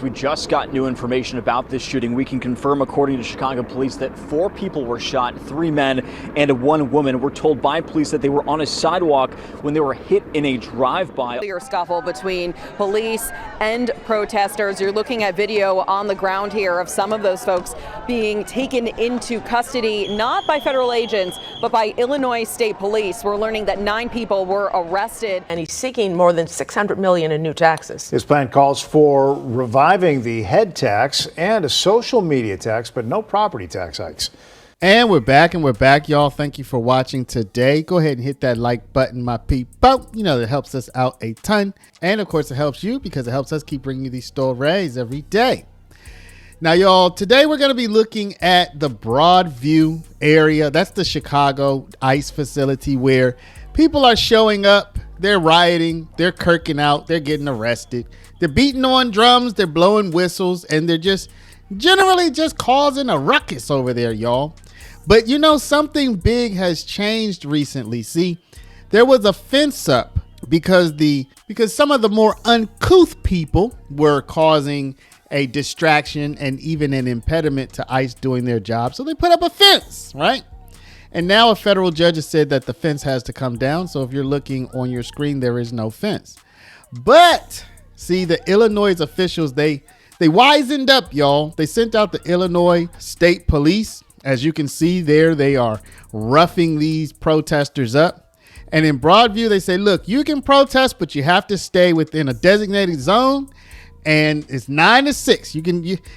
We just got new information about this shooting. We can confirm, according to Chicago police, that 4 people were shot, 3 men and 1 woman. We're told by police that they were on a sidewalk when they were hit in a drive-by. Clear scuffle between police and protesters. You're looking at video on the ground here of some of those folks being taken into custody, not by federal agents, but by Illinois State Police. We're learning that 9 people were arrested. And he's seeking more than $600 million in new taxes. His plan calls for reviving the head tax and a social media tax, but no property tax hikes. And we're back, y'all. Thank you for watching today. Go ahead and hit that like button, my people. You know, that helps us out a ton. And of course, it helps you because it helps us keep bringing you these stories every day. Now, y'all, today we're going to be looking at the Broadview area. That's the Chicago ICE facility where people are showing up. They're rioting. They're kirking out. They're getting arrested. They're beating on drums. They're blowing whistles. And they're just generally just causing a ruckus over there, y'all. But, you know, something big has changed recently. See, there was a fence up because some of the more uncouth people were causing a distraction and even an impediment to ICE doing their job. So they put up a fence, right? And now a federal judge has said that the fence has to come down. So if you're looking on your screen, there is no fence. But see, the Illinois officials, they wisened up, y'all. They sent out the Illinois State Police. As you can see there, they are roughing these protesters up. And in Broadview, they say, look, you can protest, but you have to stay within a designated zone. And it's 9 to 6.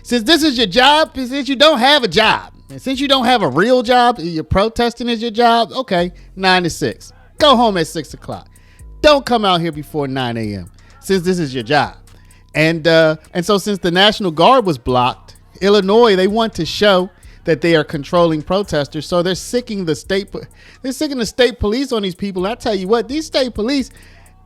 Since this is your job, since you don't have a job, and since you don't have a real job, you're protesting is your job. Okay, 9 to 6. Go home at 6 o'clock. Don't come out here before 9 a.m. since this is your job. And so since the National Guard was blocked, Illinois, they want to show that they are controlling protesters. So they're sicking the state police on these people. And I tell you what, these state police,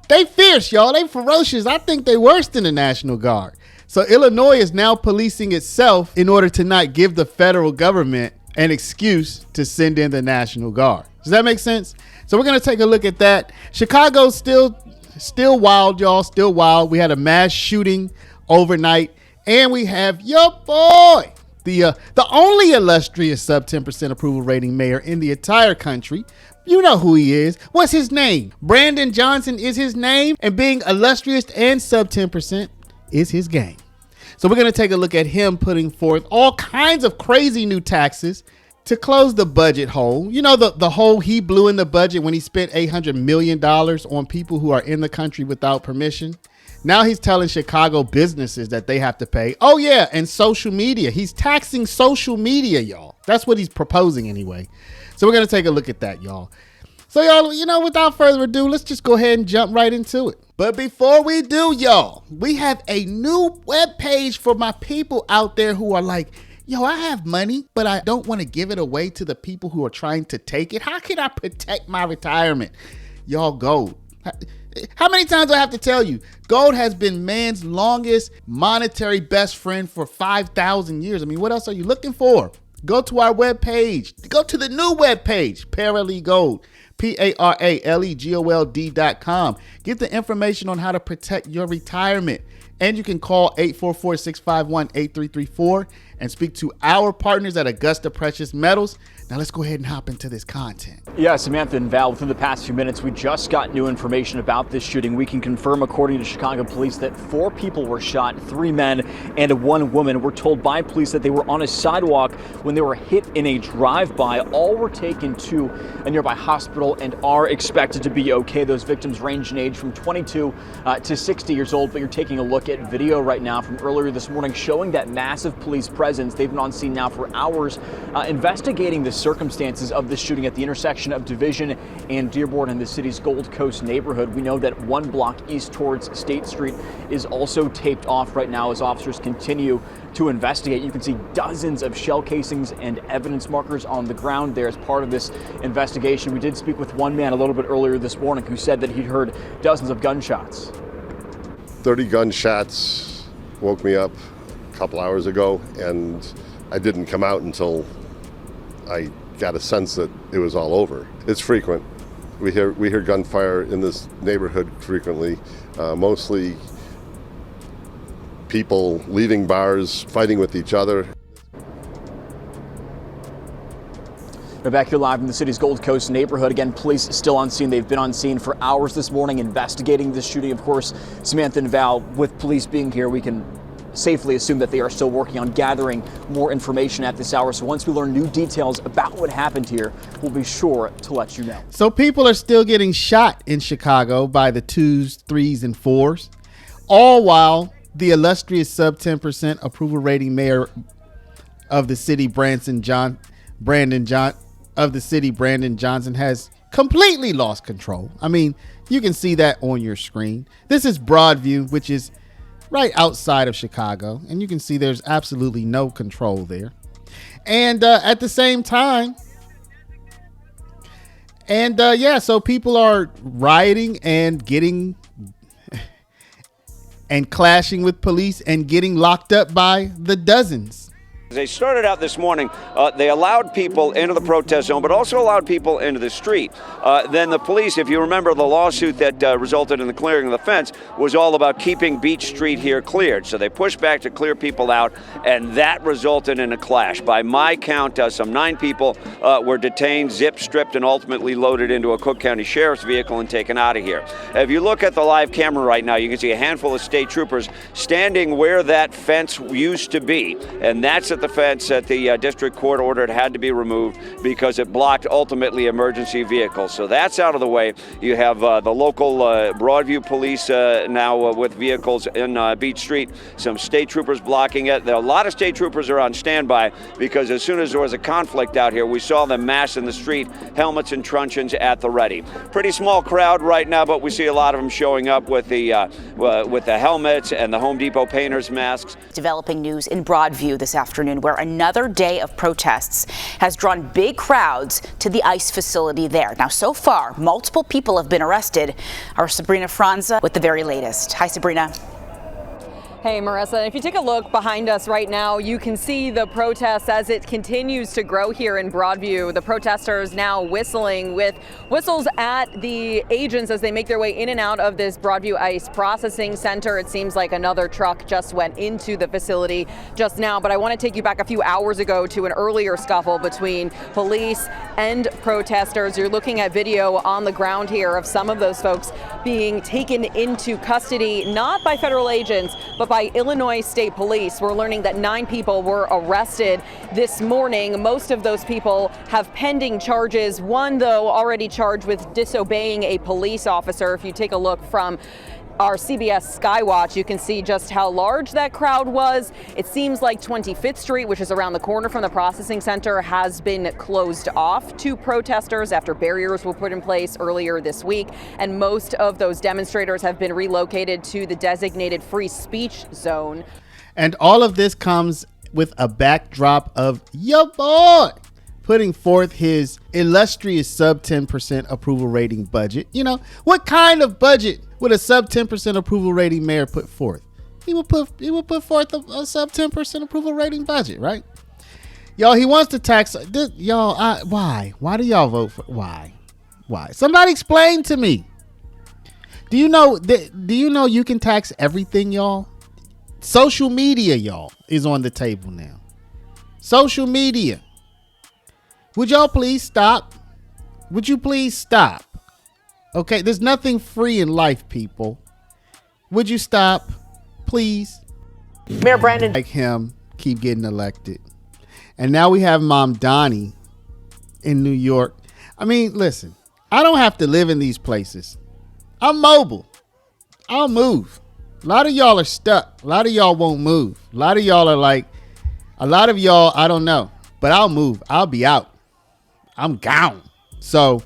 they fierce, y'all. They ferocious. I think they worse than the National Guard. So Illinois is now policing itself in order to not give the federal government an excuse to send in the National Guard. Does that make sense? So we're going to take a look at that. Chicago's still wild, y'all. Still wild. We had a mass shooting overnight, and we have your boy, the only illustrious sub 10% approval rating mayor in the entire country. You know who he is. What's his name? Brandon Johnson is his name, and being illustrious and sub 10% is his game. So we're going to take a look at him putting forth all kinds of crazy new taxes to close the budget hole. You know, the hole he blew in the budget when he spent $800 million on people who are in the country without permission. Now he's telling Chicago businesses that they have to pay. Oh, yeah. And social media. He's taxing social media, y'all. That's what he's proposing anyway. So we're going to take a look at that, y'all. So, y'all, you know, without further ado, let's just go ahead and jump right into it. But before we do, y'all, we have a new webpage for my people out there who are like, yo, I have money, but I don't want to give it away to the people who are trying to take it. How can I protect my retirement? Y'all, gold. How many times do I have to tell you? Gold has been man's longest monetary best friend for 5,000 years. I mean, what else are you looking for? Go to our webpage. Go to the new webpage, Paralegold. PARALEGOLD.com. Get the information on how to protect your retirement. And you can call 844-651-8334 and speak to our partners at Augusta Precious Metals. Now let's go ahead and hop into this content. Yeah, Samantha and Val, within the past few minutes, we just got new information about this shooting. We can confirm, according to Chicago police, that 4 people were shot, 3 men and 1 woman. We're told by police that they were on a sidewalk when they were hit in a drive-by. All were taken to a nearby hospital and are expected to be okay. Those victims range in age from 22 to 60 years old, but you're taking a look at video right now from earlier this morning showing that massive police presence. They've been on scene now for hours investigating the circumstances of this shooting at the intersection of Division and Dearborn in the city's Gold Coast neighborhood. We know that 1 block east towards State Street is also taped off right now as officers continue to investigate. You can see dozens of shell casings and evidence markers on the ground there as part of this investigation. We did speak with one man a little bit earlier this morning who said that he'd heard dozens of gunshots. 30 gunshots woke me up a couple hours ago, and I didn't come out until I got a sense that it was all over. It's frequent. We hear gunfire in this neighborhood frequently, mostly people leaving bars, fighting with each other. We're back here live in the city's Gold Coast neighborhood. Again, police still on scene. They've been on scene for hours this morning investigating this shooting. Of course, Samantha and Val, with police being here, we can safely assume that they are still working on gathering more information at this hour. So once we learn new details about what happened here, we'll be sure to let you know. So people are still getting shot in Chicago by the 2s, 3s, and 4s, all while the illustrious sub 10% approval rating mayor of the city, Brandon Johnson, has completely lost control. I mean, you can see that on your screen. This is Broadview, which is right outside of Chicago, and you can see there's absolutely no control there. And at the same time, so people are rioting and getting and clashing with police and getting locked up by the dozens. They started out this morning, they allowed people into the protest zone, but also allowed people into the street. Then the police, if you remember the lawsuit that resulted in the clearing of the fence, was all about keeping Beach Street here cleared. So they pushed back to clear people out, and that resulted in a clash. By my count, some 9 people were detained, zipped, stripped, and ultimately loaded into a Cook County Sheriff's vehicle and taken out of here. If you look at the live camera right now, you can see a handful of state troopers standing where that fence used to be, and that's at the fence that the district court ordered had to be removed because it blocked ultimately emergency vehicles. So that's out of the way. You have the local Broadview police now with vehicles in Beach Street, some state troopers blocking it. A lot of state troopers are on standby because as soon as there was a conflict out here, we saw them mass in the street, helmets and truncheons at the ready. Pretty small crowd right now, but we see a lot of them showing up with the helmets and the Home Depot painters masks. Developing news in Broadview this afternoon, where another day of protests has drawn big crowds to the ICE facility there. Now, so far, multiple people have been arrested. Our Sabrina Franza with the very latest. Hi, Sabrina. Hey, Marissa, if you take a look behind us right now, you can see the protest as it continues to grow here in Broadview. The protesters now whistling with whistles at the agents as they make their way in and out of this Broadview ICE processing center. It seems like another truck just went into the facility just now, but I want to take you back a few hours ago to an earlier scuffle between police and protesters. You're looking at video on the ground here of some of those folks being taken into custody, not by federal agents, but by Illinois State Police. We're learning that 9 people were arrested this morning. Most of those people have pending charges. One, though, already charged with disobeying a police officer. If you take a look from our CBS Skywatch, you can see just how large that crowd was. It seems like 25th Street, which is around the corner from the processing center, has been closed off to protesters after barriers were put in place earlier this week. And most of those demonstrators have been relocated to the designated free speech zone. And all of this comes with a backdrop of your boy putting forth his illustrious sub 10% approval rating budget. You know, what kind of budget would a sub 10% approval rating mayor put forth? He would put forth a sub 10% approval rating budget, right? Y'all, he wants to tax this, y'all. Why? Why do y'all vote for? Why? Somebody explain to me. Do you know you can tax everything, y'all? Social media, y'all, is on the table now. Social media. Would y'all please stop? Would you please stop? Okay, there's nothing free in life, people. Would you stop, please? Mayor Brandon. Like him, keep getting elected. And now we have Mom Donnie in New York. I mean, listen, I don't have to live in these places. I'm mobile. I'll move. A lot of y'all are stuck. A lot of y'all won't move. A lot of y'all, I don't know. But I'll move. I'll be out. I'm gone. So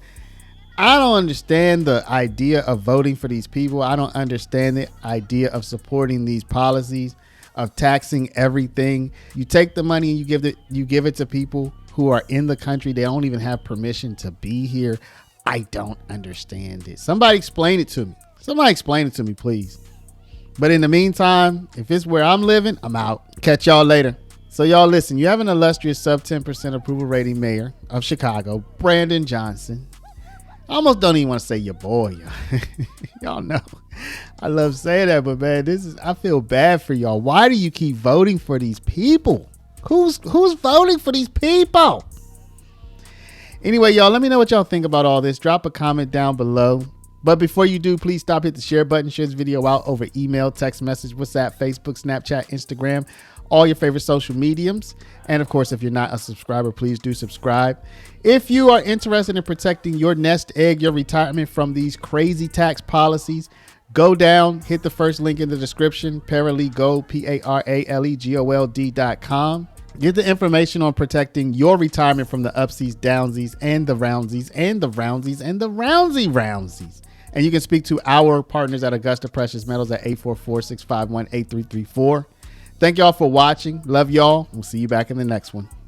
I don't understand the idea of voting for these people. I don't understand the idea of supporting these policies of taxing everything. You take the money and you give it to people who are in the country. They don't even have permission to be here. I don't understand it. Somebody explain it to me. Somebody explain it to me, please. But in the meantime, if it's where I'm living, I'm out. Catch y'all later. So y'all listen, you have an illustrious sub 10% approval rating mayor of Chicago, Brandon Johnson. I almost don't even want to say your boy. Y'all know I love saying that, but man, I feel bad for y'all. Why do you keep voting for these people? Who's voting for these people? Anyway, y'all, let me know what y'all think about all this. Drop a comment down below. But before you do, please stop, hit the share button, share this video out over email, text message, WhatsApp, Facebook, Snapchat, Instagram, all your favorite social mediums. And of course, if you're not a subscriber, please do subscribe. If you are interested in protecting your nest egg, your retirement from these crazy tax policies, go down, hit the first link in the description, paralegold, PARALEGOLD.com. Get the information on protecting your retirement from the upsies, downsies, and the roundsies, and the roundsies, and the roundsies. And you can speak to our partners at Augusta Precious Metals at 844-651-8334. Thank y'all for watching. Love y'all. We'll see you back in the next one.